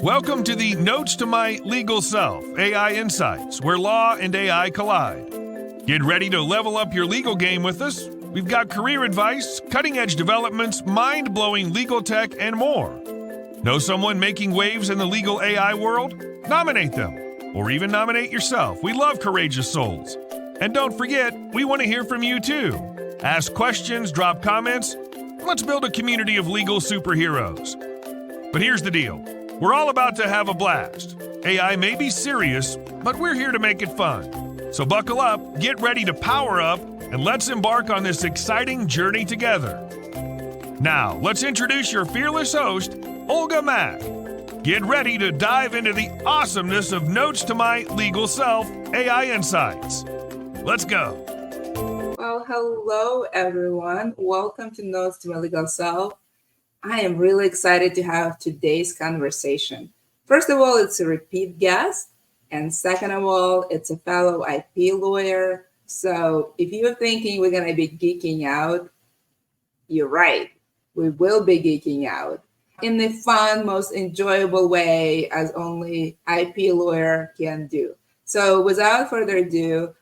Welcome to the Notes to My Legal Self, AI Insights, where law and AI collide. Get ready to level up your legal game with us. We've got career advice, cutting-edge developments, mind-blowing legal tech, and more. Know someone making waves in the legal AI world? Nominate them, or even nominate yourself. We love courageous souls. And don't forget, we want to hear from you too. Ask questions, drop comments. Let's build a community of legal superheroes. But here's the deal. We're all about to have a blast. AI may be serious, but we're here to make it fun. So buckle up, get ready to power up, and let's embark on this exciting journey together. Now, let's introduce your fearless host, Olga Mack. Get ready to dive into the awesomeness of Notes to My Legal Self, AI Insights. Let's go. Well, hello, everyone. Welcome to Notes to My Legal Self. I am really excited to have today's conversation. First of all, it's a repeat guest. And second of all, it's a fellow IP lawyer. So if you're thinking we're going to be geeking out, you're right. We will be geeking out in the fun, most enjoyable way as only IP lawyer can do. So without further ado,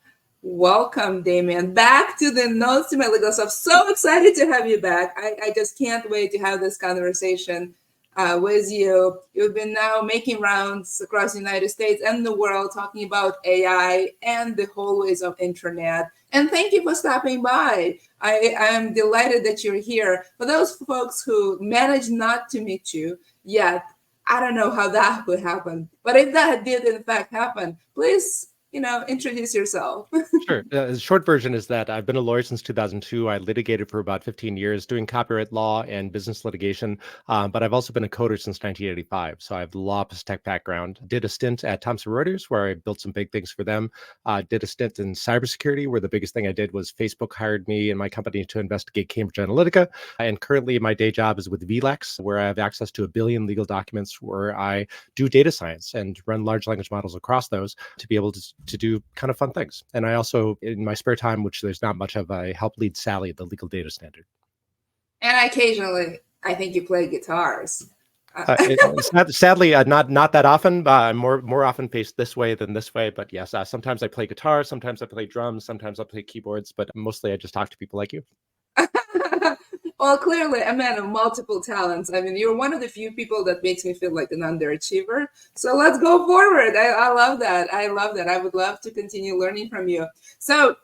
welcome, Damien, back to the Notes to My Legal Self. So excited to have you back. I just can't wait to have this conversation with you. You've been now making rounds across the United States and the world talking about AI and the hallways of internet. And thank you for stopping by. I am delighted that you're here. For those folks who managed not to meet you yet, I don't know how that would happen. But if that did in fact happen, please introduce yourself. Sure. The short version is that I've been a lawyer since 2002. I litigated for about 15 years doing copyright law and business litigation, but I've also been a coder since 1985. So I have the law plus tech background. Did a stint at Thomson Reuters where I built some big things for them. Did a stint in cybersecurity where the biggest thing I did was Facebook hired me and my company to investigate Cambridge Analytica. And currently my day job is with VLEX, where I have access to 1 billion legal documents where I do data science and run large language models across those to be able to do kind of fun things. And I also, in my spare time, which there's not much of, I help lead Sally, the legal data standard. And occasionally, I think you play guitars. Sadly, not that often. I'm more often paced this way than this way. But yes, sometimes I play guitar, sometimes I play drums, sometimes I play keyboards, but mostly I just talk to people like you. Well, clearly a man of multiple talents. I mean, you're one of the few people that makes me feel like an underachiever. So let's go forward. I love that. I love that. I would love to continue learning from you. So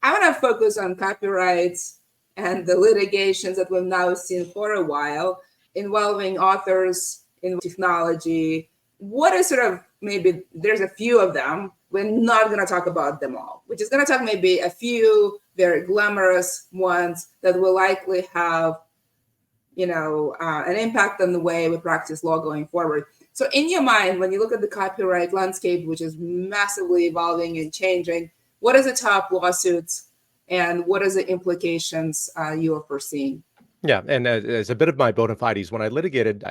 I want to focus on copyrights and the litigations that we've now seen for a while involving authors in technology. What is sort of, maybe there's a few of them. We're not going to talk about them all. We're just going to talk maybe a few very glamorous ones that will likely have, an impact on the way we practice law going forward. So in your mind, when you look at the copyright landscape, which is massively evolving and changing, what are the top lawsuits and what are the implications you are foreseeing? Yeah, and as a bit of my bona fides, when I litigated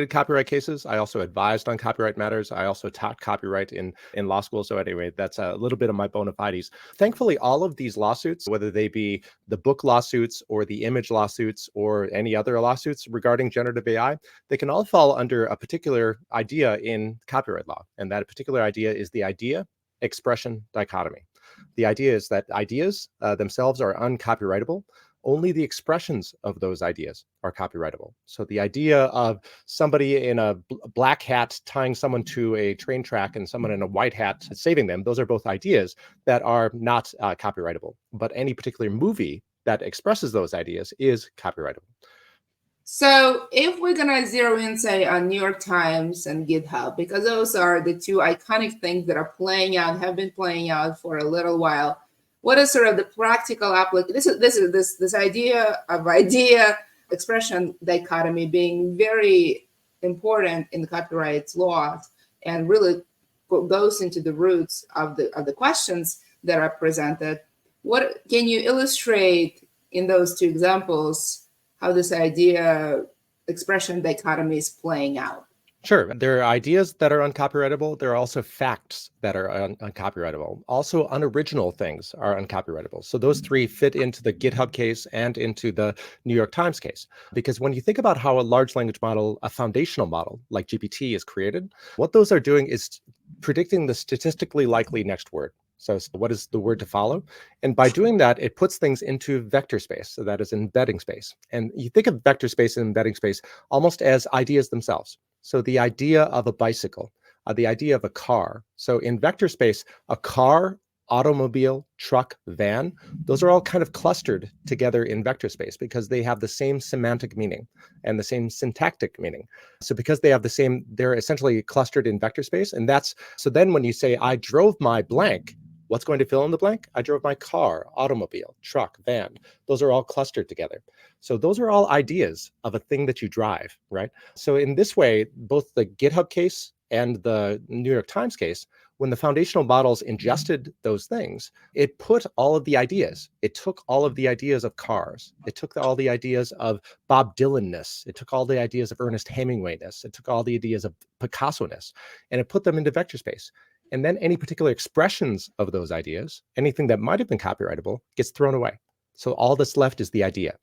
copyright cases. I also advised on copyright matters. I also taught copyright in law school. So anyway, that's a little bit of my bona fides. Thankfully, all of these lawsuits, whether they be the book lawsuits or the image lawsuits or any other lawsuits regarding generative AI, they can all fall under a particular idea in copyright law. And that particular idea is the idea-expression dichotomy. The idea is that ideas themselves are uncopyrightable. Only the expressions of those ideas are copyrightable. So the idea of somebody in a black hat tying someone to a train track and someone in a white hat saving them, those are both ideas that are not copyrightable. But any particular movie that expresses those ideas is copyrightable. So if we're going to zero in, say, on New York Times and GitHub, because those are the two iconic things that are playing out, have been playing out for a little while, what is sort of the practical application? This idea of idea expression dichotomy being very important in the copyright law and really goes into the roots of the questions that are presented. What can you illustrate in those two examples how this idea expression dichotomy is playing out? Sure. There are ideas that are uncopyrightable. There are also facts that are uncopyrightable. Also, unoriginal things are uncopyrightable. So those three fit into the GitHub case and into the New York Times case. Because when you think about how a large language model, a foundational model like GPT is created, what those are doing is predicting the statistically likely next word. So what is the word to follow? And by doing that, it puts things into vector space. So that is embedding space. And you think of vector space and embedding space almost as ideas themselves. So the idea of a bicycle, the idea of a car. So in vector space, a car, automobile, truck, van, those are all kind of clustered together in vector space because they have the same semantic meaning and the same syntactic meaning. So because they have the same, they're essentially clustered in vector space. And so then when you say, I drove my blank, what's going to fill in the blank? I drove my car, automobile, truck, van. Those are all clustered together. So those are all ideas of a thing that you drive, right? So in this way, both the GitHub case and the New York Times case, when the foundational models ingested those things, it put all of the ideas. It took all of the ideas of cars. It took all the ideas of Bob Dylan-ness. It took all the ideas of Ernest Hemingway-ness. It took all the ideas of Picasso-ness, and it put them into vector space. And then any particular expressions of those ideas, anything that might have been copyrightable, gets thrown away. So all that's left is the idea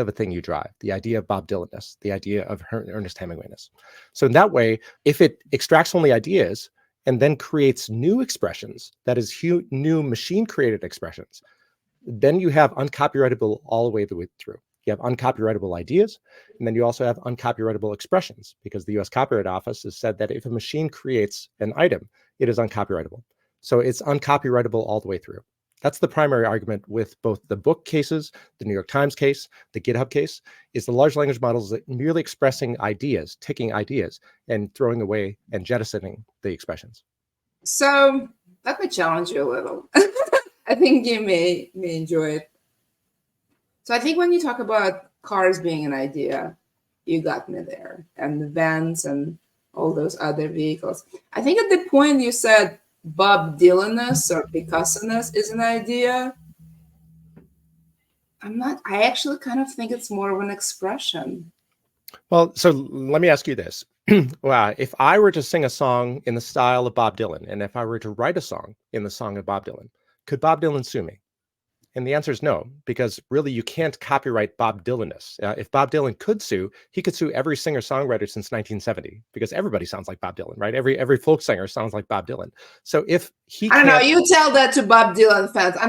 of a thing you drive, the idea of Bob Dylan-ness, the idea of Ernest Hemingway-ness. So in that way, if it extracts only ideas and then creates new expressions, that is new machine-created expressions, then you have uncopyrightable all the way through. You have uncopyrightable ideas, and then you also have uncopyrightable expressions, because the US Copyright Office has said that if a machine creates an item, it is uncopyrightable. So it's uncopyrightable all the way through. That's the primary argument with both the book cases, the New York Times case, the GitHub case, is the large language models merely expressing ideas, taking ideas, and throwing away and jettisoning the expressions. So let me challenge you a little. I think you may enjoy it. So I think when you talk about cars being an idea, you got me there, and the vans and all those other vehicles. I think at the point you said Bob Dylan-ness or Picasso-ness is an idea, I actually kind of think it's more of an expression. Well, so let me ask you this. Wow, if I were to sing a song in the style of Bob Dylan, and if I were to write a song in the song of Bob Dylan, could Bob Dylan sue me? And the answer is no, because really you can't copyright Bob Dylan-ness. If Bob Dylan could sue, he could sue every singer-songwriter since 1970, because everybody sounds like Bob Dylan, right? Every folk singer sounds like Bob Dylan. So if he I don't know, you tell that to Bob Dylan fans. I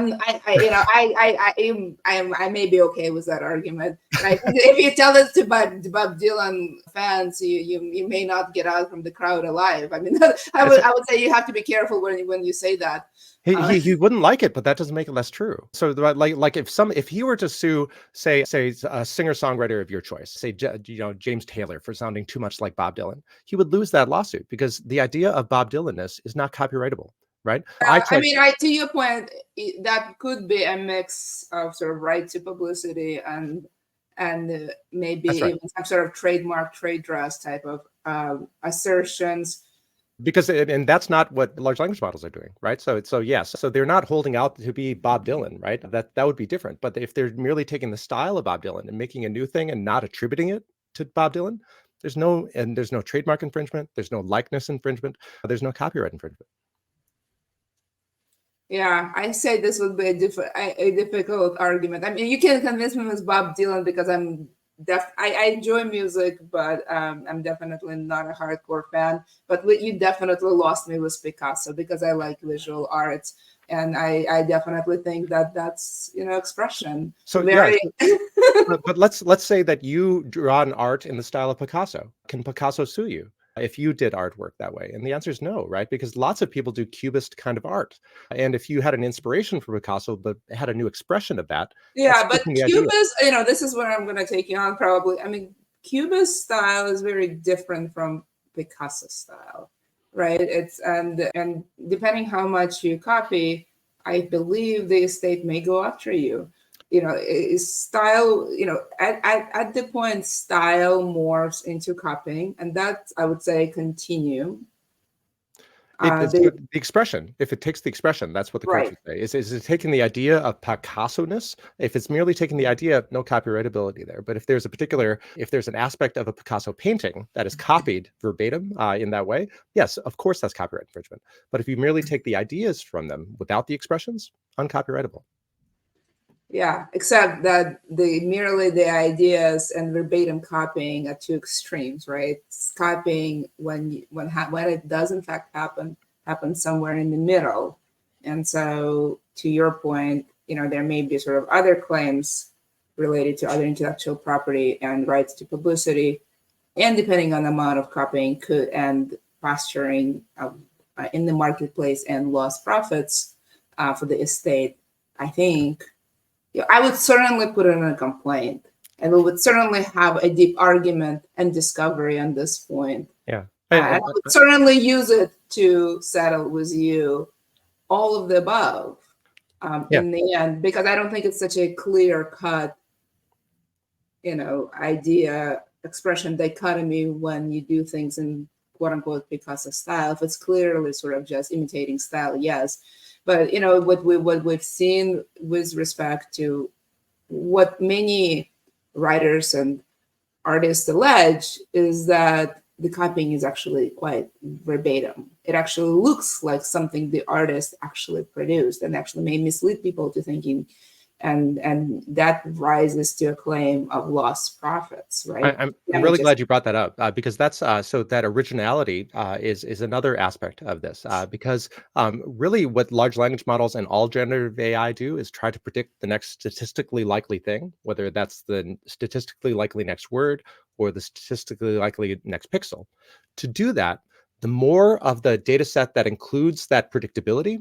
may be okay with that argument. Right? If you tell this to Bob Dylan fans, you may not get out from the crowd alive. I mean, I would say you have to be careful when you say that. He wouldn't like it, but that doesn't make it less true. So like if he were to sue, say a singer-songwriter of your choice, say James Taylor for sounding too much like Bob Dylan, he would lose that lawsuit because the idea of Bob Dylan-ness is not copyrightable, right? To your point, that could be a mix of sort of right to publicity and maybe even some sort of trademark, trade dress type of assertions. Because and that's not what large language models are doing, right? So yes, so they're not holding out to be Bob Dylan, right? That would be different. But if they're merely taking the style of Bob Dylan and making a new thing and not attributing it to Bob Dylan, there's no trademark infringement, there's no likeness infringement, there's no copyright infringement. Yeah, I say this would be a difficult argument. I mean, you can convince me with Bob Dylan because I enjoy music, but I'm definitely not a hardcore fan. But you definitely lost me with Picasso because I like visual arts, and I definitely think that's expression. So but let's say that you draw an art in the style of Picasso. Can Picasso sue you if you did artwork that way? And the answer is no, right? Because lots of people do cubist kind of art. And if you had an inspiration for Picasso, but had a new expression of that. Yeah, but cubist, this is where I'm going to take you on probably. I mean, cubist style is very different from Picasso style, right? It's and depending how much you copy, I believe the estate may go after you. Style, at the point style morphs into copying, and that I would say continue. So the expression, if it takes the expression, that's what the court Right. would say. Is it taking the idea of Picasso-ness? If it's merely taking the idea, no copyrightability there. But if there's an aspect of a Picasso painting that is copied verbatim in that way, yes, of course that's copyright infringement. But if you merely take the ideas from them without the expressions, uncopyrightable. Yeah, except that merely the ideas and verbatim copying are two extremes, right? It's copying when it does in fact happen somewhere in the middle. And so to your point, there may be sort of other claims related to other intellectual property and rights to publicity, and depending on the amount of copying could end posturing in the marketplace and lost profits for the estate. I think I would certainly put it in a complaint, and we would certainly have a deep argument and discovery on this point. Yeah. I would certainly use it to settle with you all of the above in the end, because I don't think it's such a clear-cut, idea, expression dichotomy when you do things in quote-unquote Picasso style. If it's clearly sort of just imitating style, yes. But what we've seen with respect to what many writers and artists allege is that the copying is actually quite verbatim. It actually looks like something the artist actually produced and actually may mislead people to thinking, and that rises to a claim of lost profits, right? I'm really glad you brought that up because that's so that originality is another aspect of this because really what large language models and all generative AI do is try to predict the next statistically likely thing, whether that's the statistically likely next word or the statistically likely next pixel. To do that, the more of the data set that includes that predictability,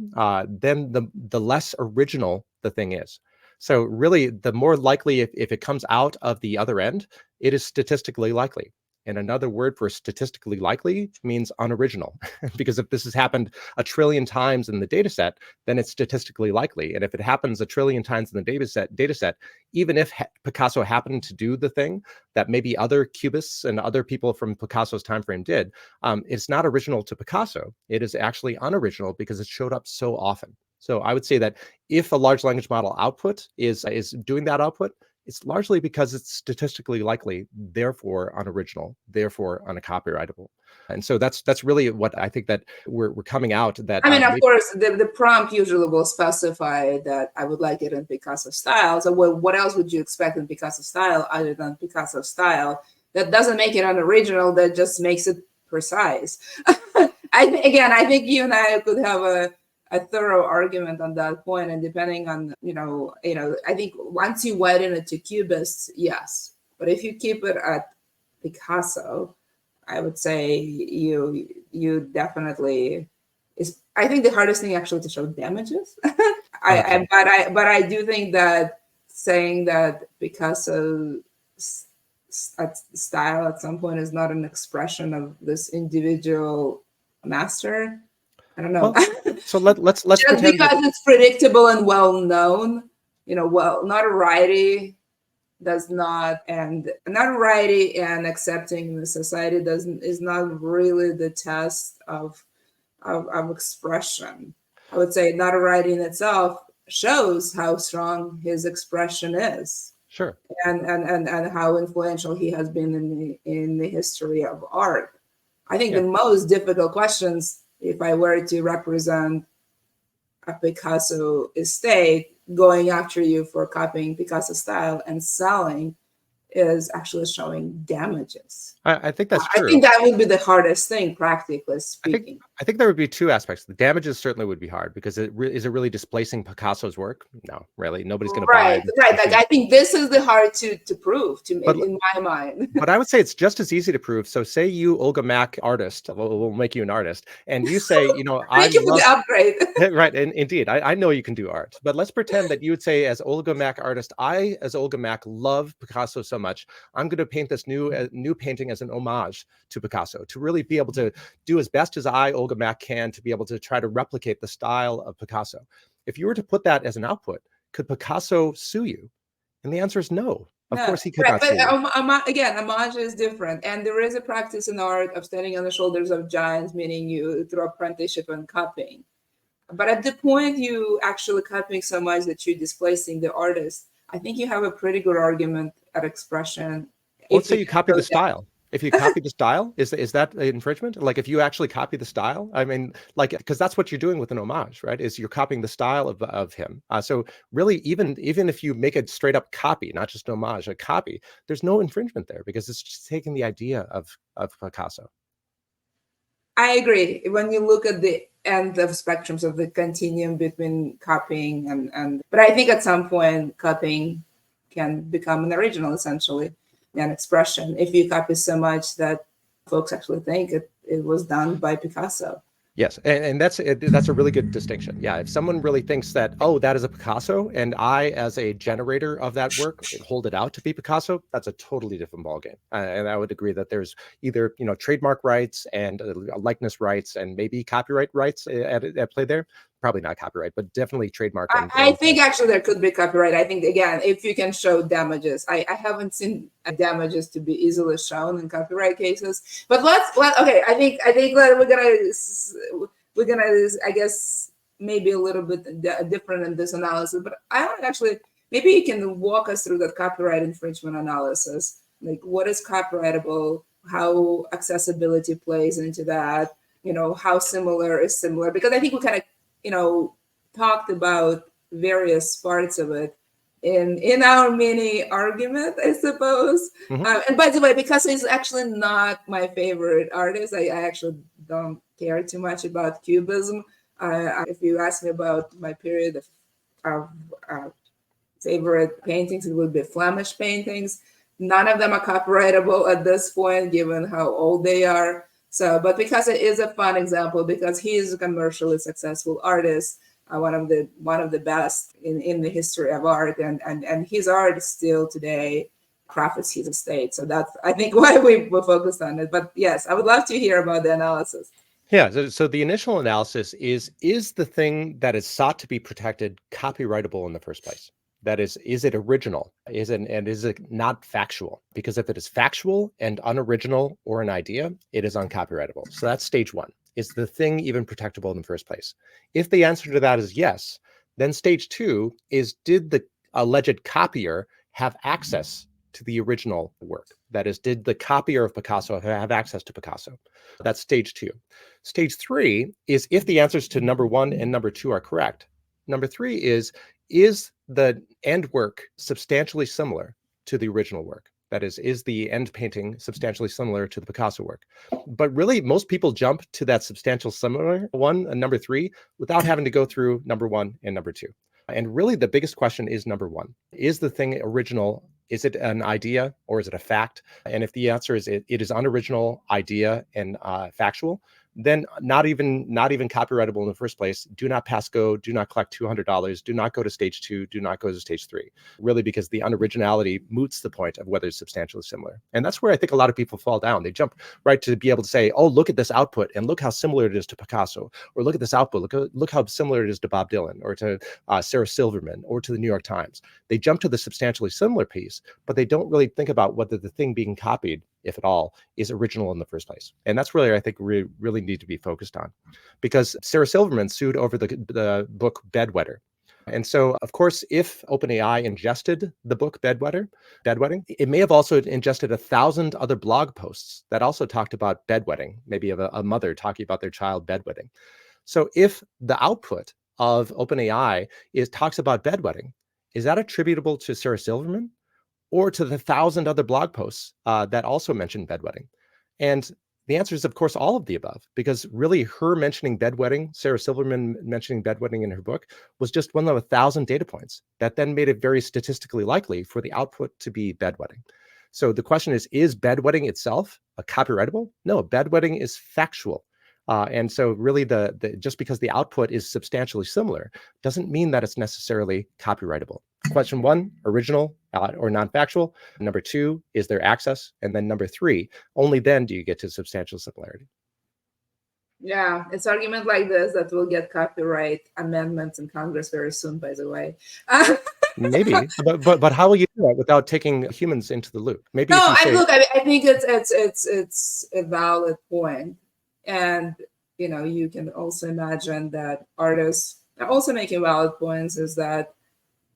then the less original the thing is. So really, the more likely if it comes out of the other end, it is statistically likely. And another word for statistically likely means unoriginal, because if this has happened a trillion times in the data set, then it's statistically likely. And if it happens a trillion times in the data set, even if Picasso happened to do the thing that maybe other cubists and other people from Picasso's time frame did, it's not original to Picasso. It is actually unoriginal because it showed up so often. So I would say that if a large language model output is doing that output, it's largely because it's statistically likely, therefore unoriginal, therefore uncopyrightable. And so that's really what I think that we're coming out that. I mean, of course, the prompt usually will specify that I would like it in Picasso style. So what else would you expect in Picasso style other than Picasso style? That doesn't make it unoriginal. That just makes it precise. I think you and I could have a thorough argument on that point, and depending on I think once you widen it to cubists, yes, but if you keep it at Picasso, I would say you definitely is. I think the hardest thing actually to show damages. But I do think that saying that Picasso style at some point is not an expression of this individual master. I don't know. Well, so let's just pretend because it's predictable and well known, notoriety does not, and notoriety and accepting in the society is not really the test of expression. I would say notoriety in itself shows how strong his expression is. Sure. And how influential he has been in the history of art. I think the most difficult questions, if I were to represent a Picasso estate, going after you for copying Picasso style and selling, is actually showing damages. I think that's true. I think that would be the hardest thing, practically speaking. I think there would be two aspects. The damages certainly would be hard because is it really displacing Picasso's work? No, really. Nobody's going to buy it. Right. Like, I think this is the hard to prove in my mind. But I would say it's just as easy to prove. So say you, Olga Mack, artist, we'll make you an artist, and you say, Thank you for the upgrade. Right, and indeed, I know you can do art, but let's pretend that you would say, as Olga Mack artist, I, as Olga Mack, love Picasso so much, I'm going to paint this new painting as an homage to Picasso, to really be able to do as best as I, Olga Mack, can to be able to try to replicate the style of Picasso. If you were to put that as an output, could Picasso sue you? And the answer is no. Of No, course, he could right, not but sue you. again, homage is different, and there is a practice in art of standing on the shoulders of giants, meaning you through apprenticeship and copying. But at the point you actually copying so much that you're displacing the artist, I think you have a pretty good argument at expression. Let's If say you you copy the style. If you copy the style, is that infringement? Like if you actually copy the style, I mean, like because that's what you're doing with an homage, right? Is you're copying the style of him. So really, even if you make a straight up copy, not just an homage, a copy, there's no infringement there because it's just taking the idea of Picasso. I agree. When you look at the end of spectrums of the continuum between copying and but I think at some point copying can become an original, essentially, an expression. If you copy so much that folks actually think it was done by Picasso. Yes, and that's a really good distinction. Yeah, if someone really thinks that, oh, that is a Picasso, and I, as a generator of that work, hold it out to be Picasso, that's a totally different ballgame. And I would agree that there's either trademark rights and likeness rights and maybe copyright rights at play there. Probably not copyright, but definitely trademark. I think actually there could be copyright. I think again, if you can show damages, I haven't seen damages to be easily shown in copyright cases. But okay. I think we're gonna I guess maybe a little bit different in this analysis. But I want actually maybe you can walk us through that copyright infringement analysis. Like what is copyrightable? How accessibility plays into that? How similar is similar? Because I think we kind of talked about various parts of it in our mini argument, I suppose. And by the way, because he's actually not my favorite artist, I actually don't care too much about Cubism. If you ask me about my period of favorite paintings, it would be Flemish paintings. None of them are copyrightable at this point, given how old they are. So, but because it is a fun example, because he is a commercially successful artist, one of the best in the history of art, and his art still today profits his estate. So that's, I think, why we were focused on it. But yes, I would love to hear about the analysis. Yeah, so the initial analysis is the thing that is sought to be protected copyrightable in the first place? That is it original? Is it not factual? Because if it is factual and unoriginal or an idea, it is uncopyrightable. So that's stage one. Is the thing even protectable in the first place? If the answer to that is yes, then stage two is, did the alleged copier have access to the original work? That is, did the copier of Picasso have access to Picasso? That's stage two. Stage three is if the answers to number one and number two are correct. Number three is the end work substantially similar to the original work? That is the end painting substantially similar to the Picasso work? But really, most people jump to that substantial similar one, number three, without having to go through number one and number two. And really, the biggest question is number one. Is the thing original? Is it an idea or is it a fact? And if the answer is it is unoriginal, idea, and factual, then not even copyrightable in the first place. Do not pass go, do not collect $200, do not go to stage two, do not go to stage three, really, because the unoriginality moots the point of whether it's substantially similar. And that's where I think a lot of people fall down. They jump right to be able to say, oh, look at this output and look how similar it is to Picasso, or look at this output, look how similar it is to Bob Dylan or to Sarah Silverman or to the New York Times. They jump to the substantially similar piece, but they don't really think about whether the thing being copied, if at all, is original in the first place. And that's really, I think, we really need to be focused on, because Sarah Silverman sued over the book Bedwetter. And so, of course, if OpenAI ingested the book Bedwedding, it may have also ingested 1,000 other blog posts that also talked about bedwetting, maybe of a mother talking about their child bedwetting. So if the output of OpenAI talks about bedwetting, is that attributable to Sarah Silverman or to the 1,000 other blog posts that also mention bedwetting? And the answer is, of course, all of the above, because really her mentioning bedwetting, Sarah Silverman mentioning bedwetting in her book, was just one of 1,000 data points that then made it very statistically likely for the output to be bedwetting. So the question is bedwetting itself a copyrightable? No, bedwetting is factual. And so really just because the output is substantially similar doesn't mean that it's necessarily copyrightable. Question one, original or non-factual. Number two, is there access? And then number three, only then do you get to substantial similarity. Yeah, it's argument like this that will get copyright amendments in Congress very soon, by the way. Maybe, but how will you do that without taking humans into the loop? Maybe No, if you say, I think it's a valid point, and you can also imagine that artists are also making valid points. Is that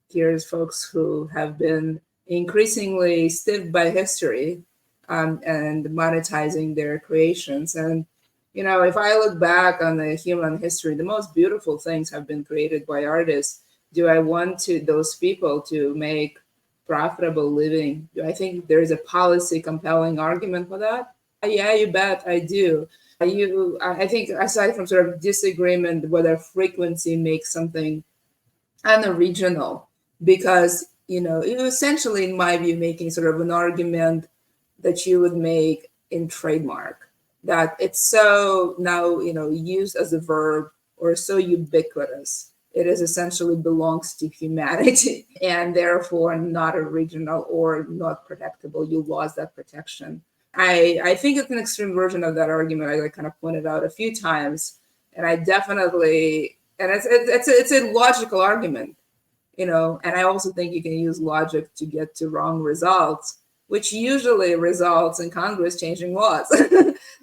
here's folks who have been increasingly stiffed by history, and monetizing their creations. And if I look back on the human history, the most beautiful things have been created by artists. Do I want those people to make profitable living? Do I think there is a policy compelling argument for that? Yeah, you bet I do. I think aside from sort of disagreement whether frequency makes something unoriginal, because you essentially, in my view, making sort of an argument that you would make in trademark, that it's so now used as a verb or so ubiquitous, it is essentially belongs to humanity and therefore not original or not protectable. You lost that protection. I think it's an extreme version of that argument. I kind of pointed out a few times, and I definitely, and it's a logical argument, and I also think you can use logic to get to wrong results, which usually results in Congress changing laws.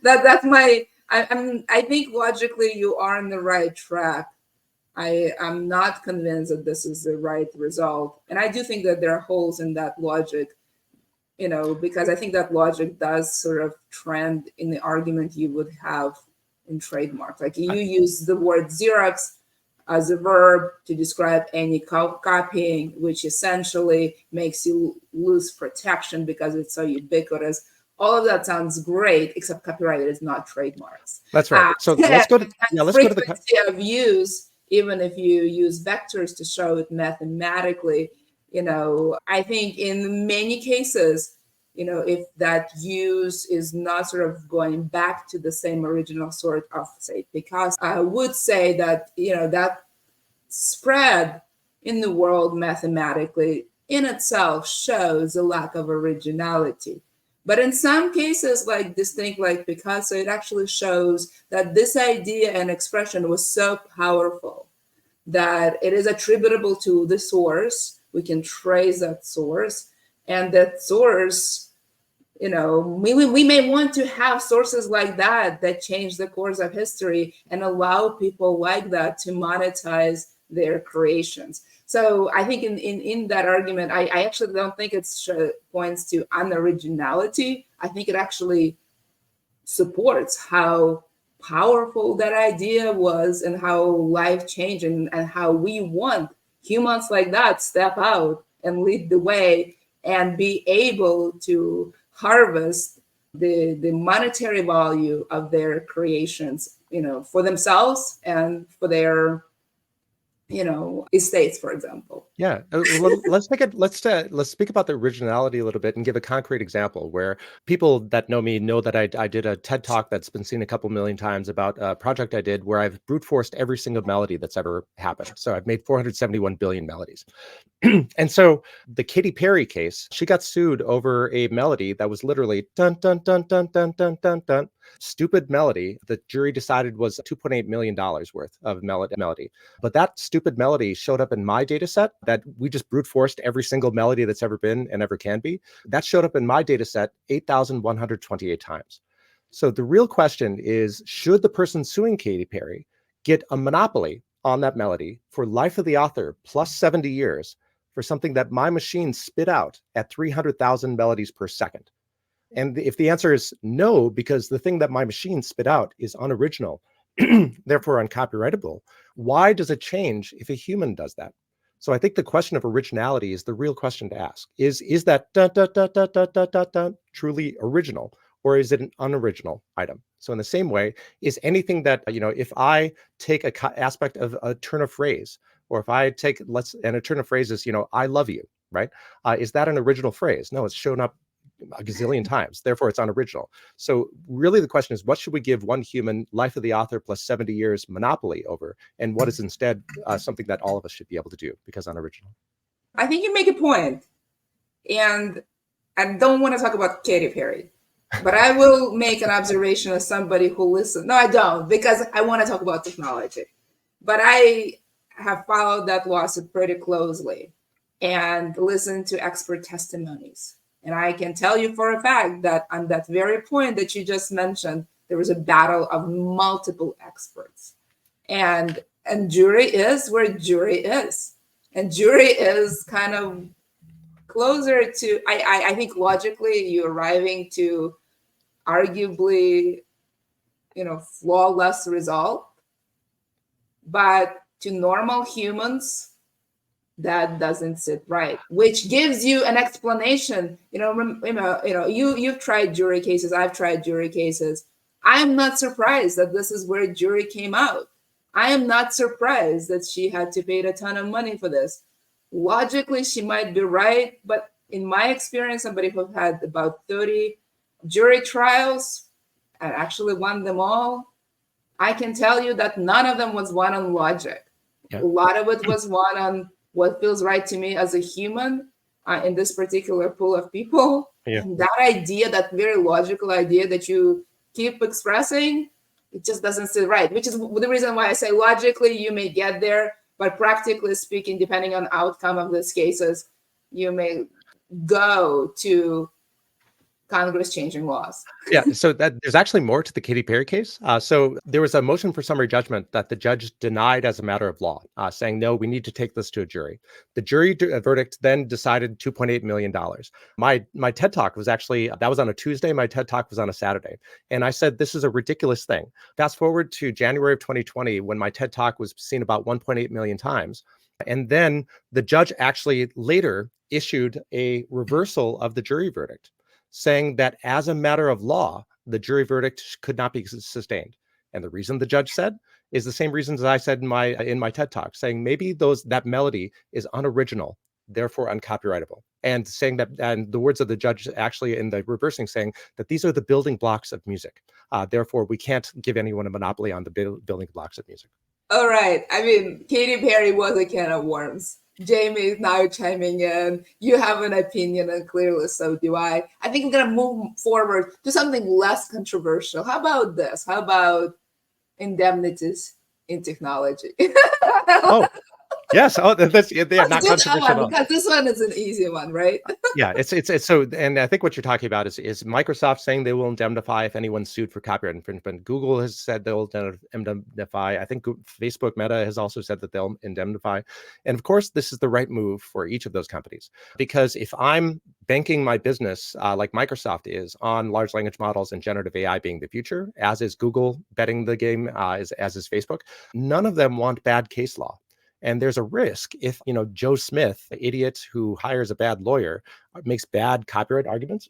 That's my. I think logically you are on the right track. I'm not convinced that this is the right result, and I do think that there are holes in that logic. Because I think that logic does sort of trend in the argument you would have in trademark. Like you use the word Xerox as a verb to describe any copying, which essentially makes you lose protection because it's so ubiquitous. All of that sounds great, except copyright is not trademarks. that's right. So let's go to frequency of use. Even if you use vectors to show it mathematically, I think in many cases, if that use is not sort of going back to the same original sort of, say, because I would say that, that spread in the world mathematically in itself shows a lack of originality. But in some cases, like distinct, like Picasso, it actually shows that this idea and expression was so powerful that it is attributable to the source. We can trace that source, and that source, we may want to have sources like that change the course of history and allow people like that to monetize their creations. So I think in that argument, I actually don't think it points to unoriginality. I think it actually supports how powerful that idea was and how life-changing, and how we want humans like that step out and lead the way and be able to harvest the monetary value of their creations, for themselves and for their estates, for example. Yeah, let's speak about the originality a little bit and give a concrete example where people that know me know that I did a TED Talk that's been seen a couple million times about a project I did where I've brute forced every single melody that's ever happened. So I've made 471 billion melodies. And so the Katy Perry case, she got sued over a melody that was literally dun dun dun dun dun dun dun dun. Stupid melody. The jury decided was $2.8 million worth of melody. But that stupid melody showed up in my data set that we just brute forced every single melody that's ever been and ever can be. That showed up in my data set 8,128 times. So the real question is, should the person suing Katy Perry get a monopoly on that melody for life of the author plus 70 years for something that my machine spit out at 300,000 melodies per second? And if the answer is no, because the thing that my machine spit out is unoriginal, therefore uncopyrightable, why does it change if a human does that? So I think the question of originality is the real question to ask. Is that dun, dun, dun, dun, dun, dun, dun, dun, truly original, or is it an unoriginal item? So in the same way, is anything that, if I take an aspect of a turn of phrase, or if I take, and a turn of phrase is, I love you, right? Is that an original phrase? No, it's shown up a gazillion times. Therefore, it's unoriginal. So really the question is, what should we give one human life of the author plus 70 years monopoly over? And what is instead something that all of us should be able to do because unoriginal? I think you make a point. And I don't want to talk about Katy Perry, but I will make an observation as somebody who listens. No, I don't, because I want to talk about technology. But I have followed that lawsuit pretty closely. and listen to expert testimonies. And I can tell you for a fact that on that very point that you just mentioned, there was a battle of multiple experts. And jury is where jury is. And jury is kind of closer to, I think logically you're arriving to arguably, flawless result. But to normal humans, that doesn't sit right, which gives you an explanation. You've tried jury cases. I've tried jury cases. I am not surprised that this is where jury came out. I am not surprised that she had to pay a ton of money for this. Logically, she might be right, but in my experience, somebody who had about 30 jury trials and actually won them all, I can tell you that none of them was won on logic. Yeah. A lot of it was won on what feels right to me as a human in this particular pool of people. Yeah. And that idea, that very logical idea that you keep expressing, it just doesn't sit right, which is the reason why I say logically you may get there, but practically speaking, depending on the outcome of these cases, you may go to Congress changing laws. Yeah, so that there's actually more to the Katy Perry case. So there was a motion for summary judgment that the judge denied as a matter of law, saying, no, we need to take this to a jury. The jury verdict then decided $2.8 million. My TED Talk was actually, that was on a Tuesday. My TED Talk was on a Saturday. And I said, this is a ridiculous thing. Fast forward to January of 2020, when my TED Talk was seen about 1.8 million times. And then the judge actually later issued a reversal of the jury verdict, saying that as a matter of law, the jury verdict could not be sustained. And the reason the judge said is the same reasons I said in my TED Talk, saying maybe that melody is unoriginal, therefore uncopyrightable. And saying that, and the words of the judge actually in the reversing saying that these are the building blocks of music. Therefore, we can't give anyone a monopoly on the building blocks of music. All right. I mean, Katy Perry was a can of worms. Jamie is now chiming in. You have an opinion, and clearly so do I. I think we're going to move forward to something less controversial. How about this? How about indemnities in technology? Oh, yes. Oh, that's not controversial at all. Because this one is an easy one, right? Yeah, it's so, and I think what you're talking about is Microsoft saying they will indemnify if anyone's sued for copyright infringement. Google has said they'll indemnify. I think Facebook Meta has also said that they'll indemnify. And of course, this is the right move for each of those companies, because if I'm banking my business like Microsoft is on large language models and generative AI being the future, as is Google betting the game, as is Facebook, none of them want bad case law. And there's a risk if, Joe Smith, the idiot who hires a bad lawyer, makes bad copyright arguments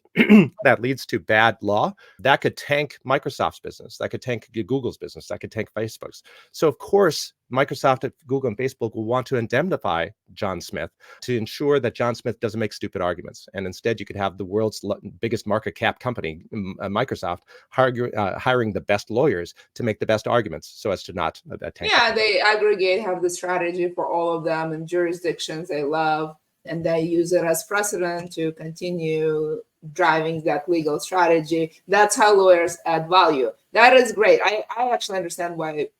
that leads to bad law, that could tank Microsoft's business, that could tank Google's business, that could tank Facebook's. So of course, Microsoft, Google, and Facebook will want to indemnify John Smith to ensure that John Smith doesn't make stupid arguments. And instead, you could have the world's biggest market cap company, Microsoft, hiring the best lawyers to make the best arguments so as to not tank. Yeah, they aggregate, have the strategy for all of them in jurisdictions they love, and they use it as precedent to continue driving that legal strategy. That's how lawyers add value. That is great. I actually understand why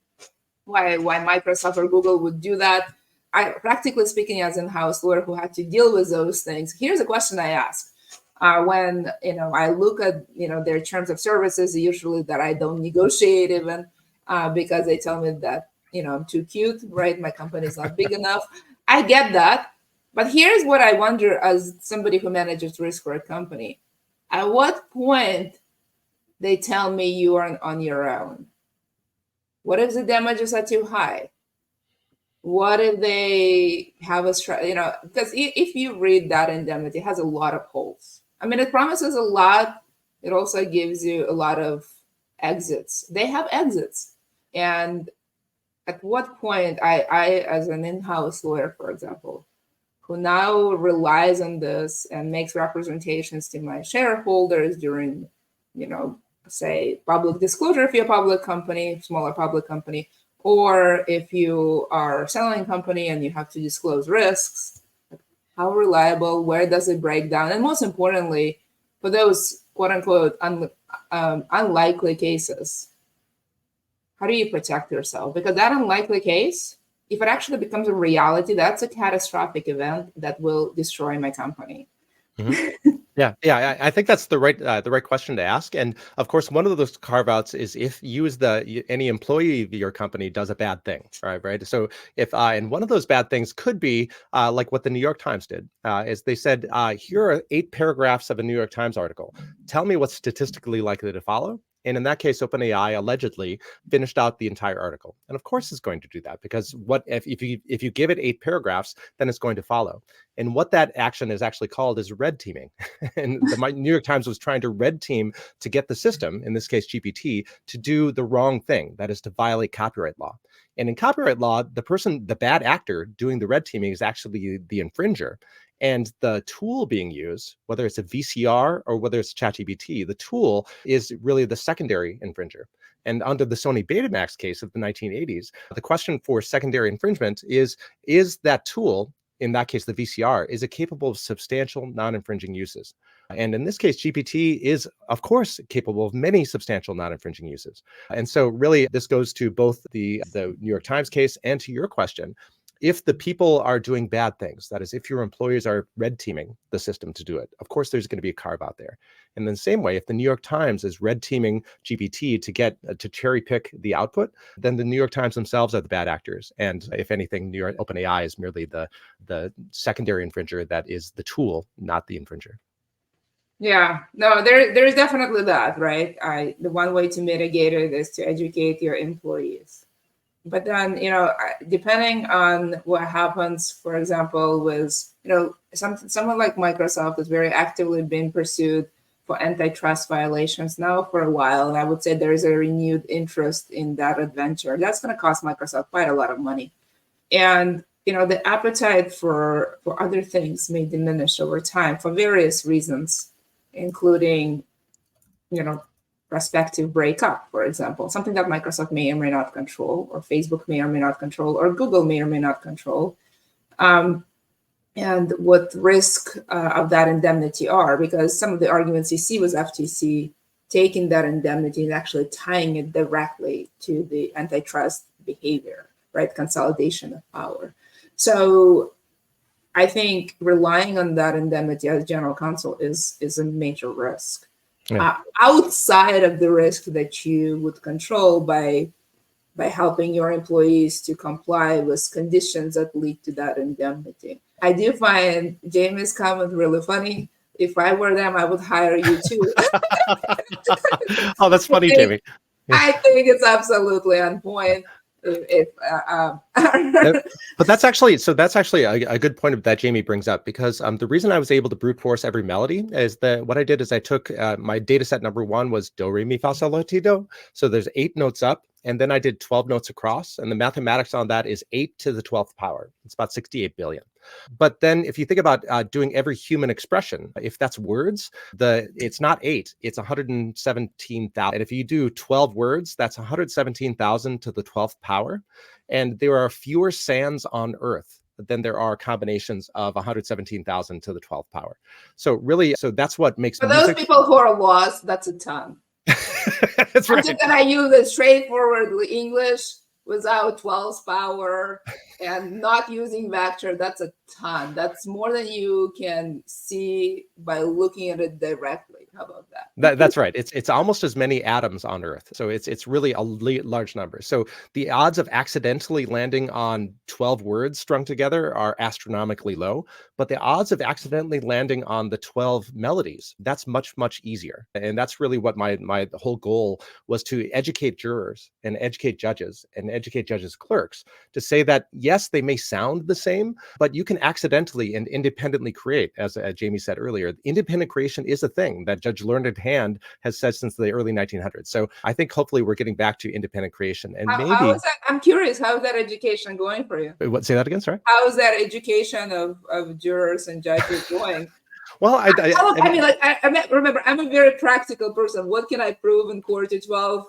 Microsoft or Google would do that. I, practically speaking, as an in-house lawyer who had to deal with those things, here's a question I ask. When I look at their terms of services, usually that I don't negotiate even because they tell me that I'm too cute, right? My company is not big enough. I get that. But here's what I wonder as somebody who manages risk for a company. At what point they tell me you are on your own? What if the damages are too high? What if they have a strategy? Because if you read that indemnity, it has a lot of holes. I mean, it promises a lot. It also gives you a lot of exits. They have exits. And at what point I as an in-house lawyer, for example, who now relies on this and makes representations to my shareholders during, say, public disclosure if you're a public company, smaller public company, or if you are a selling company and you have to disclose risks, how reliable, where does it break down? And most importantly, for those quote unquote unlikely cases, how do you protect yourself? Because that unlikely case, if it actually becomes a reality, that's a catastrophic event that will destroy my company. Yeah. I think that's the right question to ask. And of course, one of those carve outs is if any employee of your company does a bad thing, right? So if and one of those bad things could be like what the New York Times did, is they said, here are 8 paragraphs of a New York Times article. Tell me what's statistically likely to follow. And in that case, OpenAI allegedly finished out the entire article. And of course, it's going to do that because if you give it 8 paragraphs, then it's going to follow. And what that action is actually called is red teaming. And the New York Times was trying to red team to get the system, in this case GPT, to do the wrong thing, that is to violate copyright law. And in copyright law, the bad actor doing the red teaming is actually the infringer. And the tool being used, whether it's a VCR or whether it's ChatGPT, the tool is really the secondary infringer. And under the Sony Betamax case of the 1980s, the question for secondary infringement is that tool, in that case, the VCR, is it capable of substantial non-infringing uses? And in this case, GPT is, of course, capable of many substantial non-infringing uses. And so really, this goes to both the New York Times case and to your question. If the people are doing bad things, that is, if your employees are red teaming the system to do it, of course, there's going to be a carve out there. And in the same way, if the New York Times is red teaming GPT to get to cherry pick the output, then the New York Times themselves are the bad actors. And if anything, New York OpenAI is merely the secondary infringer that is the tool, not the infringer. Yeah, no, there's definitely that, right? The one way to mitigate it is to educate your employees. But then, depending on what happens, for example, with, someone like Microsoft is very actively being pursued for antitrust violations now for a while. And I would say there is a renewed interest in that adventure. That's going to cost Microsoft quite a lot of money. And, the appetite for other things may diminish over time for various reasons, including, prospective breakup, for example, something that Microsoft may or may not control, or Facebook may or may not control, or Google may or may not control, and what risk of that indemnity are, because some of the arguments you see was FTC taking that indemnity and actually tying it directly to the antitrust behavior, right? Consolidation of power. So I think relying on that indemnity as general counsel is a major risk. Yeah. Outside of the risk that you would control by helping your employees to comply with conditions that lead to that indemnity. I do find Jamie's comment really funny. If I were them, I would hire you too. Oh, that's funny, Jamie. I think it's absolutely on point. But that's actually a good point that Jamie brings up, because the reason I was able to brute force every melody is that what I did is I took my data set number 1 was do, re, mi, fa, sol, la, ti, do. So there's 8 notes up, and then I did 12 notes across, and the mathematics on that is 8 to the 12th power. It's about 68 billion. But then if you think about doing every human expression, if that's words, it's not 8, it's 117,000. And if you do 12 words, that's 117,000 to the 12th power. And there are fewer sands on Earth than there are combinations of 117,000 to the 12th power. So really, that's what makes for those people who are lost, that's a ton. That's right. I'm just gonna use a straightforward English without 12th power and not using vector. That's a ton. That's more than you can see by looking at it directly. How about that? That's right. It's almost as many atoms on Earth. So it's really a large number. So the odds of accidentally landing on 12 words strung together are astronomically low, but the odds of accidentally landing on the 12 melodies, that's much, much easier. And that's really what my whole goal was, to educate jurors and educate judges and educate judges' clerks to say that, yes, they may sound the same, but you can accidentally and independently create, as Jamie said earlier. Independent creation is a thing that Judge Learned Hand has said since the early 1900s. So I think hopefully we're getting back to independent creation. And how is that? I'm curious, how is that education going for you? What, say that again, sorry? How is that education of jurors and judges going? Well, remember, I'm a very practical person. What can I prove in court to 12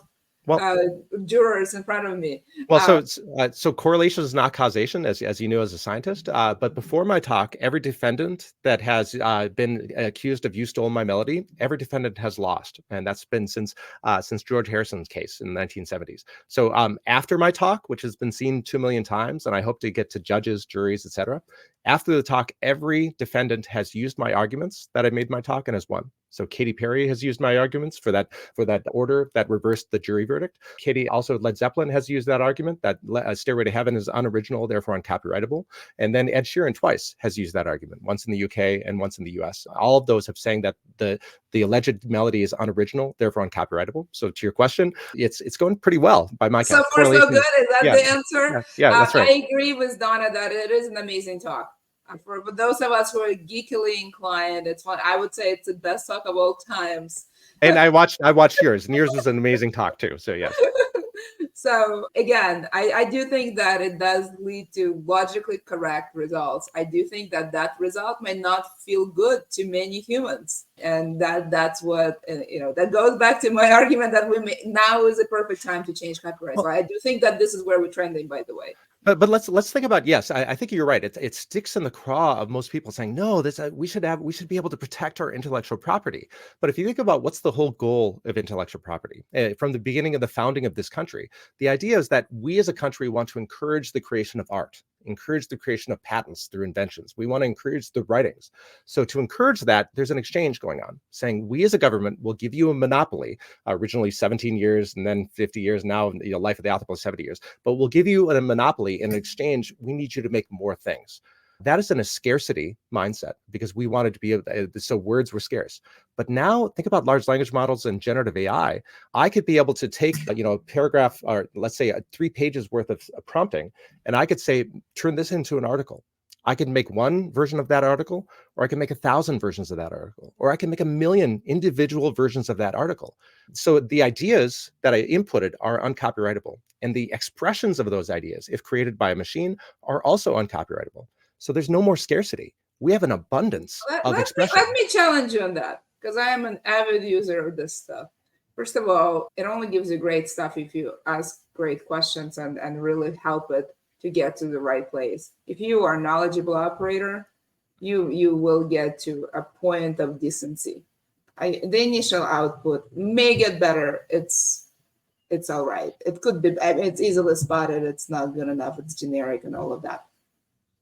jurors in front of me. Well, so correlation is not causation, as you know as a scientist. But before my talk, every defendant that has been accused of "you stole my melody," every defendant has lost, and that's been since George Harrison's case in the 1970s. So after my talk, which has been seen 2 million times, and I hope to get to judges, juries, etc. After the talk, every defendant has used my arguments that I made in my talk and has won. So Katy Perry has used my arguments for that order that reversed the jury verdict. Katy, also Led Zeppelin has used that argument that Stairway to Heaven is unoriginal, therefore uncopyrightable. And then Ed Sheeran twice has used that argument, once in the UK and once in the US. All of those have saying that the alleged melody is unoriginal, therefore uncopyrightable. So to your question, it's going pretty well by my count. So far, so good. Is that the answer? Yeah, that's right. I agree with Donna that it is an amazing talk. For those of us who are geekily inclined, it's fun. I would say it's the best talk of all times. And I watched yours, and yours was an amazing talk too. So yes. So again, I do think that it does lead to logically correct results. I do think that result may not feel good to many humans, and that's what that goes back to my argument that now is the perfect time to change copyright. So I do think that this is where we're trending, by the way. But let's think about, yes, I think you're right. It sticks in the craw of most people saying, no, we should be able to protect our intellectual property. But if you think about what's the whole goal of intellectual property from the beginning of the founding of this country, the idea is that we as a country want to encourage the creation of art, encourage the creation of patents through inventions. We want to encourage the writings. So to encourage that, there's an exchange going on saying we as a government will give you a monopoly, originally 17 years and then 50 years, now life of the alphabet is 70 years, but we'll give you a monopoly. In exchange, we need you to make more things. That is in a scarcity mindset because we wanted to be so words were scarce. But now think about large language models and generative AI. I could be able to take a paragraph, or let's say 3 pages worth of prompting, and I could say, turn this into an article. I can make one version of that article, or I can make 1,000 versions of that article, or I can make 1 million individual versions of that article. So the ideas that I inputted are uncopyrightable, and the expressions of those ideas, if created by a machine, are also uncopyrightable. So there's no more scarcity. We have an abundance of expression. Let me challenge you on that, because I am an avid user of this stuff. First of all, it only gives you great stuff if you ask great questions and really help it to get to the right place. If you are a knowledgeable operator, you will get to a point of decency. The initial output may get better. It's all right. It could be. It's easily spotted. It's not good enough. It's generic and all of that.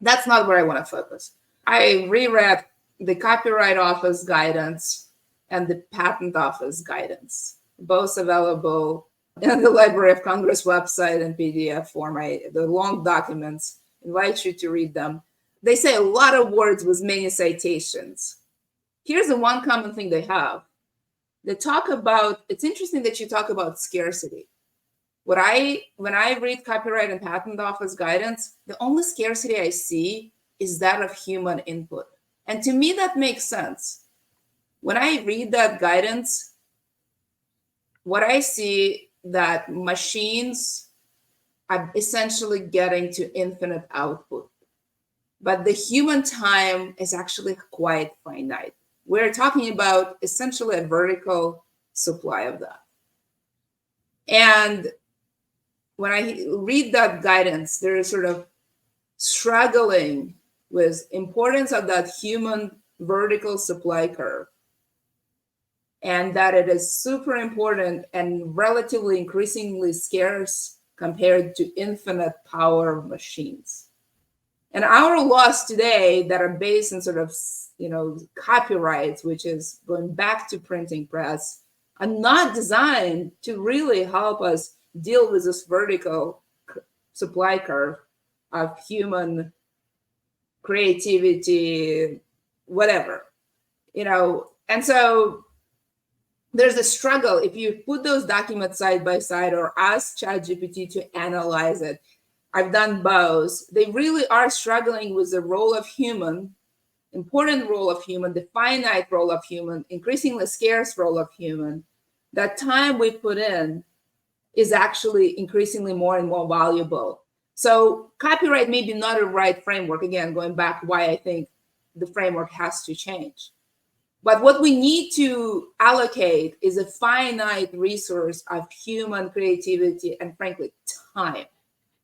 That's not where I want to focus. I reread the Copyright Office guidance and the Patent Office guidance, both available in the Library of Congress website in PDF form. The long documents, invite you to read them. They say a lot of words with many citations. Here's the one common thing they have. They talk about, it's interesting that you talk about scarcity. When I read Copyright and Patent Office guidance, the only scarcity I see is that of human input. And to me, that makes sense. When I read that guidance, what I see that machines are essentially getting to infinite output, but the human time is actually quite finite. We're talking about essentially a vertical supply of that. And when I read that guidance, they're sort of struggling with importance of that human vertical supply curve, and that it is super important and relatively increasingly scarce compared to infinite power of machines. And our laws today that are based on sort of, copyrights, which is going back to printing press, are not designed to really help us deal with this vertical supply curve of human creativity, whatever, and so there's a struggle. If you put those documents side by side or ask ChatGPT to analyze it, I've done both. They really are struggling with the role of human, important role of human, the finite role of human, increasingly scarce role of human. That time we put in is actually increasingly more and more valuable. So copyright may be not a right framework. Again, going back why I think the framework has to change. But what we need to allocate is a finite resource of human creativity and, frankly, time.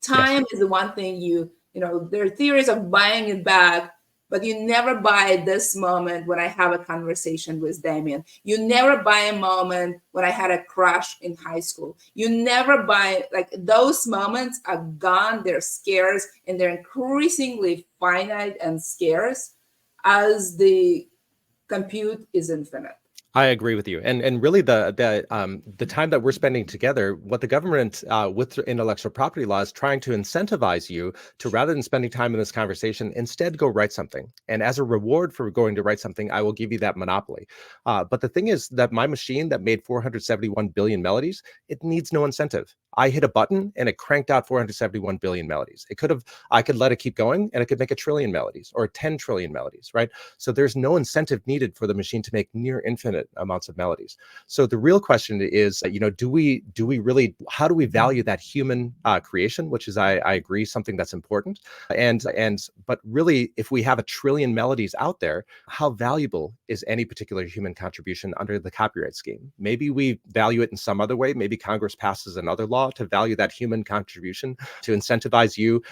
Time is the one thing there are theories of buying it back, but you never buy this moment when I have a conversation with Damien. You never buy a moment when I had a crush in high school. You never buy, like, those moments are gone, they're scarce, and they're increasingly finite and scarce as the compute is infinite. I agree with you, and really the time that we're spending together, what the government with intellectual property law is trying to incentivize you to, rather than spending time in this conversation, instead go write something. And as a reward for going to write something, I will give you that monopoly. But the thing is that my machine that made 471 billion melodies, it needs no incentive. I hit a button and it cranked out 471 billion melodies. I could let it keep going and it could make 1 trillion melodies or 10 trillion melodies, right? So there's no incentive needed for the machine to make near infinite amounts of melodies. So the real question is, do we really, how do we value that human creation, which is, I agree, something that's important. But really, if we have 1 trillion melodies out there, how valuable is any particular human contribution under the copyright scheme? Maybe we value it in some other way. Maybe Congress passes another law to value that human contribution, to incentivize you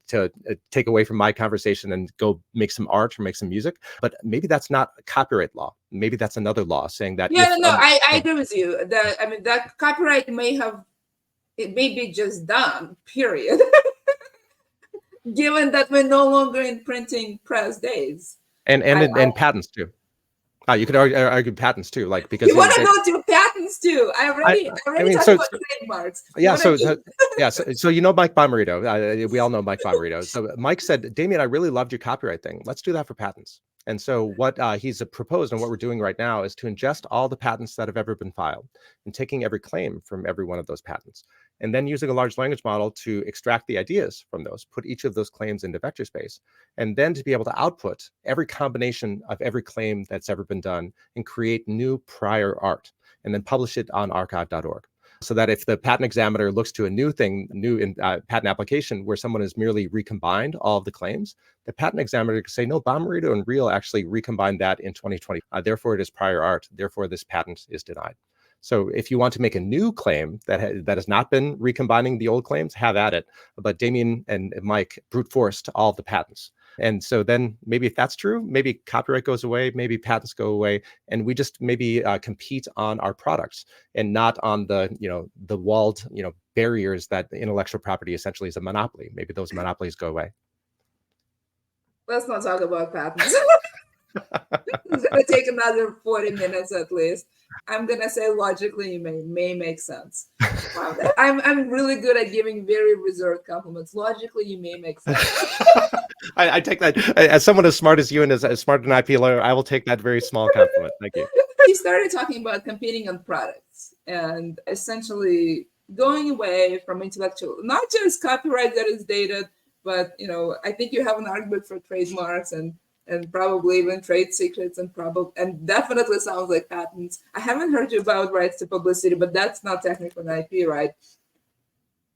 to take away from my conversation and go make some art or make some music. But maybe that's not a copyright law. Maybe that's another law saying that. I agree with you. That copyright may be just done, period. Given that we're no longer in printing press days. And patents too. You could argue patents too, like, because you want to go to patents too. I already talked about trademarks. So Mike Bomarito. We all know Mike Bomarito. So Mike said, Damien, I really loved your copyright thing. Let's do that for patents. And so what he's proposed and what we're doing right now is to ingest all the patents that have ever been filed and taking every claim from every one of those patents, and then using a large language model to extract the ideas from those, put each of those claims into vector space, and then to be able to output every combination of every claim that's ever been done and create new prior art, and then publish it on archive.org. So that if the patent examiner looks to a new patent application where someone has merely recombined all of the claims, the patent examiner can say, no, Bomarito and Riehl actually recombined that in 2020. Therefore, it is prior art. Therefore, this patent is denied. So if you want to make a new claim that has not been recombining the old claims, have at it. But Damien and Mike brute forced all of the patents. And so then maybe if that's true, maybe copyright goes away, maybe patents go away, and we just maybe compete on our products and not on the walled barriers that intellectual property essentially is a monopoly. Maybe those monopolies go away. Let's not talk about patents. It's going to take another 40 minutes at least. I'm going to say logically it may make sense. Wow, I'm really good at giving very reserved compliments. Logically, you may make sense. I take that as someone as smart as you and as smart an IP lawyer, I will take that very small compliment. Thank you. You started talking about competing on products and essentially going away from intellectual, not just copyright that is dated, but I think you have an argument for trademarks and probably even trade secrets and definitely sounds like patents. I haven't heard you about rights to publicity, but that's not technically an IP right.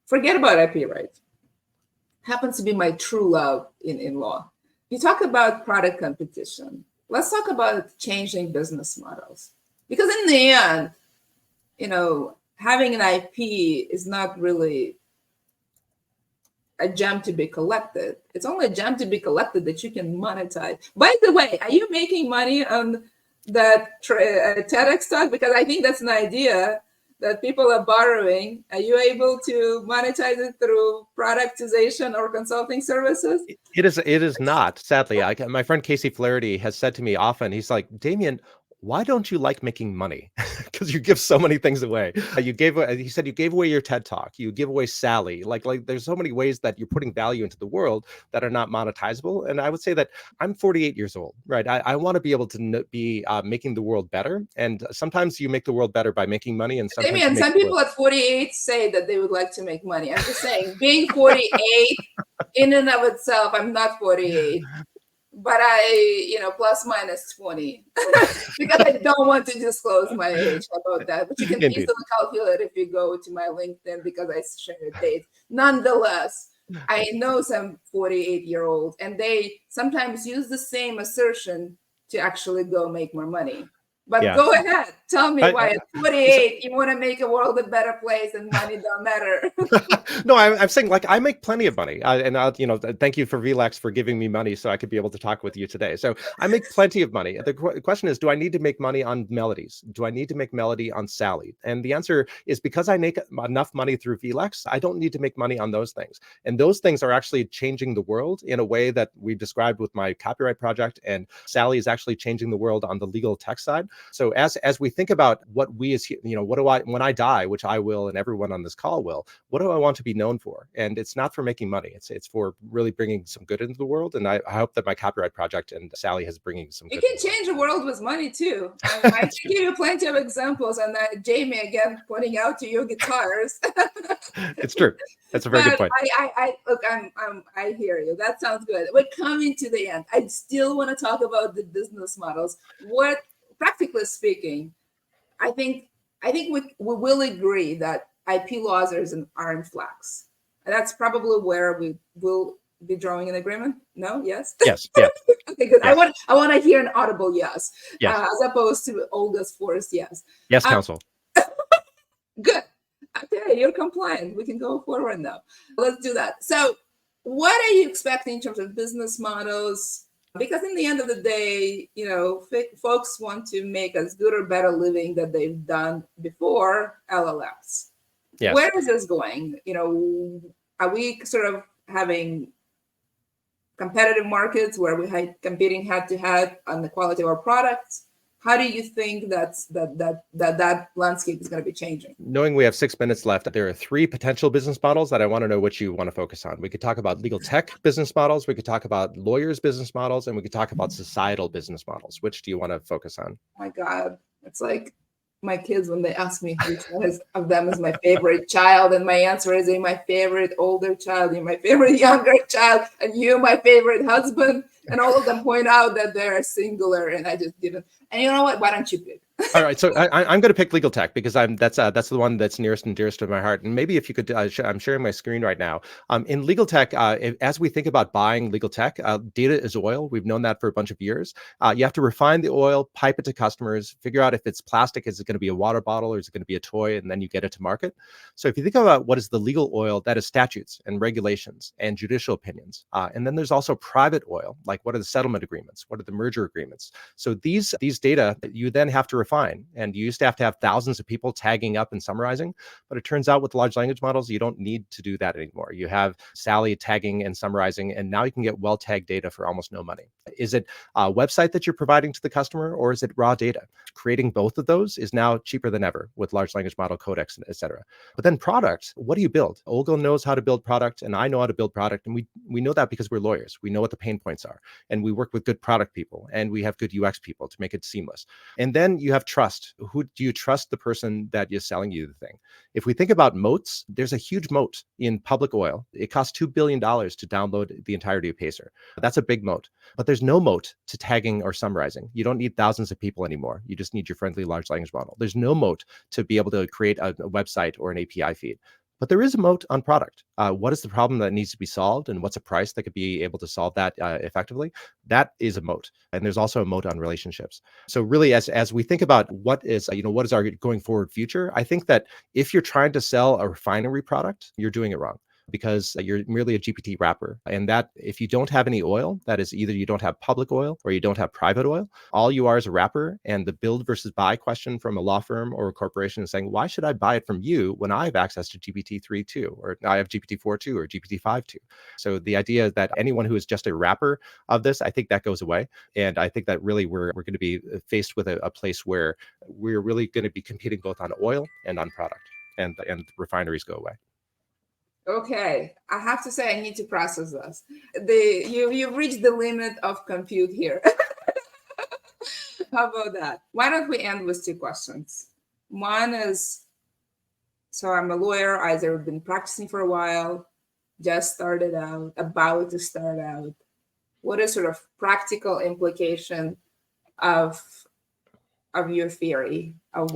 Forget about IP rights. Happens to be my true love in law. You talk about product competition. Let's talk about changing business models. Because in the end, having an IP is not really a gem to be collected. It's only a gem to be collected that you can monetize. By the way, are you making money on that TEDx talk? Because I think that's an idea that people are borrowing. Are you able to monetize it through productization or consulting services? It is not, sadly. My friend Casey Flaherty has said to me often, he's like, Damien, why don't you like making money? Because you give so many things away. He said you gave away your TED Talk. You give away Sally. Like there's so many ways that you're putting value into the world that are not monetizable. And I would say that I'm 48 years old, right? I want to be able to be making the world better. And sometimes you make the world better by making money. And sometimes some people at 48 say that they would like to make money. I'm just saying, being 48 in and of itself, I'm not 48. But I, plus minus 20, because I don't want to disclose my age about that. But you can easily calculate if you go to my LinkedIn because I share a date. Nonetheless, I know some 48-year-olds, and they sometimes use the same assertion to actually go make more money. But Yeah. go ahead, tell me why at 48 so, you want to make a world a better place and money don't matter. No, I'm saying like I make plenty of money, and I'll, thank you for VLAX for giving me money so I could be able to talk with you today. So I make plenty of money. The question is, do I need to make money on melodies? Do I need to make melody on Sally? And the answer is because I make enough money through VLAX, I don't need to make money on those things. And those things are actually changing the world in a way that we described with my copyright project. And Sally is actually changing the world on the legal tech side. So as we think about what we as, what do I, when I die, which I will, and everyone on this call will, what do I want to be known for? And it's not for making money. It's for really bringing some good into the world. And I hope that my copyright project and Sally is bringing some good. You can change the world with money too. I can give you plenty of examples, and Jamie again pointing out to you guitars. It's true. That's a very good point. I hear you. That sounds good. We're coming to the end. I still want to talk about the business models. What, practically speaking, I think we will agree that IP laws are in flux. And that's probably where we will be drawing an agreement. No? Yes? Yes. Yeah. Okay, good. Yes. I want to hear an audible yes, yes. As opposed to Olga's forced yes. Yes, counsel. Good. Okay, you're compliant. We can go forward now. Let's do that. So what are you expecting in terms of business models? Because in the end of the day, folks want to make as good or better living that they've done before LLMs. Yes. Where is this going? Are we sort of having competitive markets where we're competing head to head on the quality of our products? How do you think that landscape is going to be changing? Knowing we have 6 minutes left, there are 3 potential business models that I want to know what you want to focus on. We could talk about legal tech business models, we could talk about lawyers' business models, and we could talk about societal business models. Which do you want to focus on? Oh my God, it's like my kids when they ask me which one of them is my favorite child, and my answer is, you're my favorite older child, you're my favorite younger child, and you're my favorite husband. And all of them point out that they're singular, and I just didn't. And you know what? Why don't you pick? All right, so I'm going to pick legal tech because that's the one that's nearest and dearest to my heart. And maybe if you could, I'm sharing my screen right now. In legal tech, as we think about buying legal tech, data is oil. We've known that for a bunch of years. You have to refine the oil, pipe it to customers, figure out if it's plastic, is it going to be a water bottle, or is it going to be a toy, and then you get it to market. So if you think about what is the legal oil, that is statutes and regulations and judicial opinions. And then there's also private oil, like what are the settlement agreements? What are the merger agreements? So these data you then have to refine. And you used to have thousands of people tagging up and summarizing, but it turns out with large language models, you don't need to do that anymore. You have Sally tagging and summarizing, and now you can get well-tagged data for almost no money. Is it a website that you're providing to the customer, or is it raw data? Creating both of those is now cheaper than ever with large language model codecs, et cetera. But then product, what do you build? Olga knows how to build product, and I know how to build product, and we know that because we're lawyers. We know what the pain points are, and we work with good product people, and we have good UX people to make it seamless. And then you have trust. Who do you trust? The person that is selling you the thing. If we think about moats, there's a huge moat in public oil. It costs $2 billion to download the entirety of Pacer. That's a big moat. But there's no moat to tagging or summarizing. You don't need thousands of people anymore. You just need your friendly large language model. There's no moat to be able to create a website or an API feed. But there is a moat on product. What is the problem that needs to be solved, and what's a price that could be able to solve that effectively? That is a moat. And there's also a moat on relationships. So really, as we think about what is our going forward future, I think that if you're trying to sell a refinery product, you're doing it wrong, because you're merely a GPT wrapper. And that if you don't have any oil, that is either you don't have public oil or you don't have private oil, all you are is a wrapper. And the build versus buy question from a law firm or a corporation is saying, why should I buy it from you when I have access to GPT-3 too, or I have GPT-4 too, or GPT-5 too? So the idea that anyone who is just a wrapper of this, I think that goes away. And I think that really we're going to be faced with a place where we're really going to be competing both on oil and on product, and refineries go away. Okay, I have to say I need to process this. You've reached the limit of compute here. How about that? Why don't we end with 2 questions? One is, so I'm a lawyer, I've been practicing for a while, just started out, about to start out. What is sort of practical implication of your theory of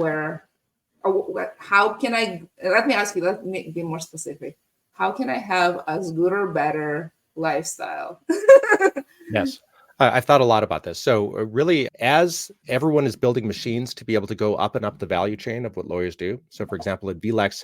how can let me ask you, let me be more specific. How can I have as good or better lifestyle? Yes. I've thought a lot about this. So really, as everyone is building machines to be able to go up and up the value chain of what lawyers do. So for example, at VLEX,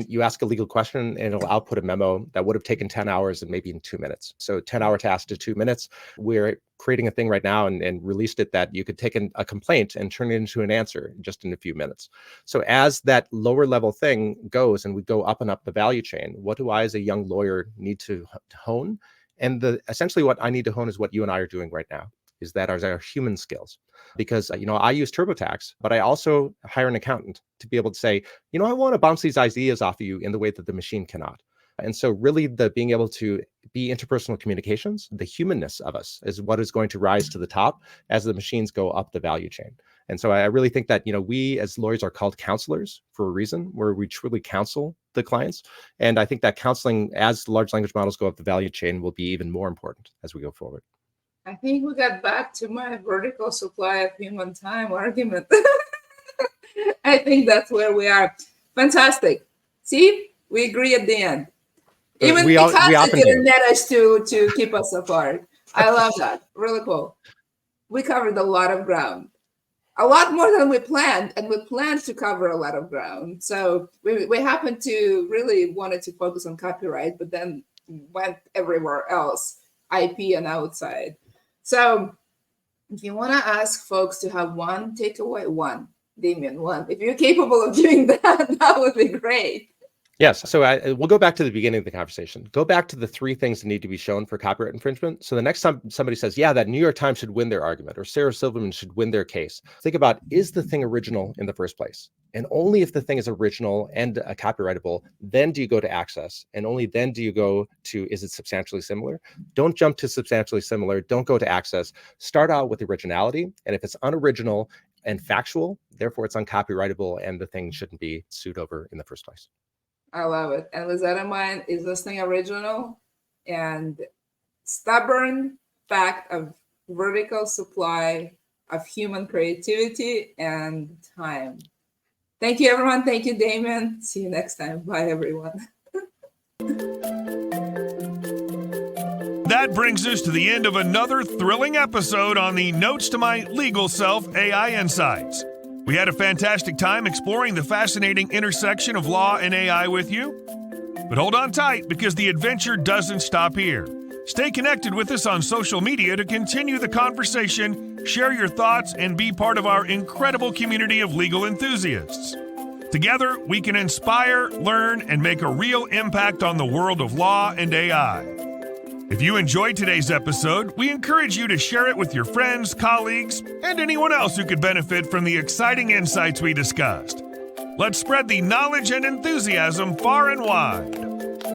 you ask a legal question and it'll output a memo that would have taken 10 hours and maybe in 2 minutes. So 10-hour task to 2 minutes. We're creating a thing right now and released it that you could take a complaint and turn it into an answer just in a few minutes. So as that lower level thing goes and we go up and up the value chain, what do I as a young lawyer need to hone? And essentially what I need to hone is what you and I are doing right now, is that our human skills. Because, I use TurboTax, but I also hire an accountant to be able to say, I want to bounce these ideas off of you in the way that the machine cannot. And so really the being able to be interpersonal communications, the humanness of us is what is going to rise to the top as the machines go up the value chain. And so I really think that, we as lawyers are called counselors for a reason, where we truly counsel the clients. And I think that counseling as large language models go up the value chain will be even more important as we go forward. I think we got back to my vertical supply of human time argument. I think that's where we are. Fantastic. See, we agree at the end. Even because it didn't manage to keep us apart. I love that. Really cool. We covered a lot of ground. A lot more than we planned, and we planned to cover a lot of ground. So we happened to really wanted to focus on copyright, but then went everywhere else, IP and outside. So if you want to ask folks to have one takeaway, Damien, one. If you're capable of doing that, that would be great. Yes. So we'll go back to the beginning of the conversation. Go back to the 3 things that need to be shown for copyright infringement. So the next time somebody says, yeah, that New York Times should win their argument or Sarah Silverman should win their case, think about, is the thing original in the first place? And only if the thing is original and copyrightable, then do you go to access. And only then do you go to, is it substantially similar? Don't jump to substantially similar. Don't go to access. Start out with originality. And if it's unoriginal and factual, therefore it's uncopyrightable and the thing shouldn't be sued over in the first place. I love it. And with that in mind, is this thing original? And stubborn fact of vertical supply of human creativity and time. Thank you, everyone. Thank you, Damien. See you next time. Bye, everyone. That brings us to the end of another thrilling episode on the Notes to My Legal Self AI Insights. We had a fantastic time exploring the fascinating intersection of law and AI with you. But hold on tight, because the adventure doesn't stop here. Stay connected with us on social media to continue the conversation, share your thoughts, and be part of our incredible community of legal enthusiasts. Together, we can inspire, learn, and make a real impact on the world of law and AI. If you enjoyed today's episode, we encourage you to share it with your friends, colleagues, and anyone else who could benefit from the exciting insights we discussed. Let's spread the knowledge and enthusiasm far and wide.